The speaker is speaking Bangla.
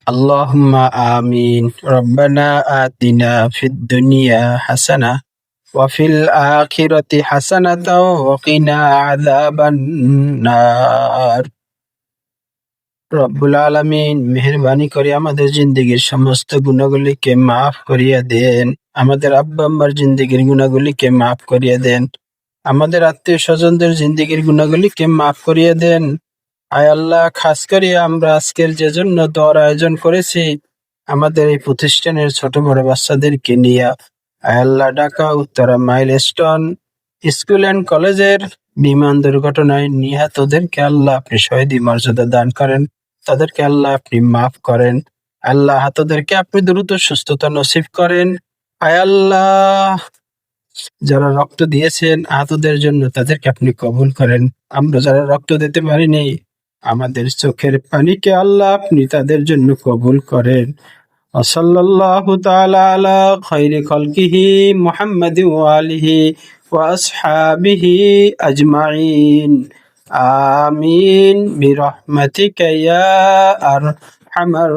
আল্লাহুম্মা আমিন। রব্বানা আতিনা ফিদ দুনিয়া হাসানা ওয়া ফিল আখিরাতি হাসানাতাও ওয়া কিনা আযাবান নার। রব্বুল আলামিন মেহেরবানি করে আমাদের জিন্দেগীর সমস্ত গুনাহগুলিকে মাফ করিয়া দেন। আমাদের আব্বা আম্মার জিন্দেগীর গুনাহগুলিকে মাফ করিয়া দেন। আমাদের আত্মীয় স্বজনদের জিন্দেগীর গুনাহগুলিকে মাফ করিয়া দেন। আয় আল্লাহ, খাস করে আমরা আজকের যে জন্য দোয়ার আয়োজন করেছি, আমাদের এই প্রতিষ্ঠানের ছোট বড় বাচ্চাদেরকে নিয়ে, আয় Allah, Dhaka Uttara Milestone school and কলেজের বিমান দুর্ঘটনায় নিহতদেরকে আল্লাহ আপনি শহীদি মর্যাদা দান করেন। তাদেরকে আল্লাহ আপনি মাফ করেন। আল্লাহ আহতদেরকে আপনি দ্রুত সুস্থতা নসিব করেন। আয় আল্লাহ, যারা রক্ত দিয়েছেন আহতদের জন্য, তাদেরকে আপনি কবুল করেন। আমরা যারা রক্ত দিতে পারিনি, আমাদের চোখের পানিকে আল্লাহ আপনি তাদের জন্য কবুল করেন। সাল্লাল্লাহু তাআলা আলা খায়রি খালকিহি মুহাম্মাদিন ওয়া আলিহি ওয়া আসহাবিহি আজমাইন। আমিন বিরহমাতিকা ইয়া আরহামার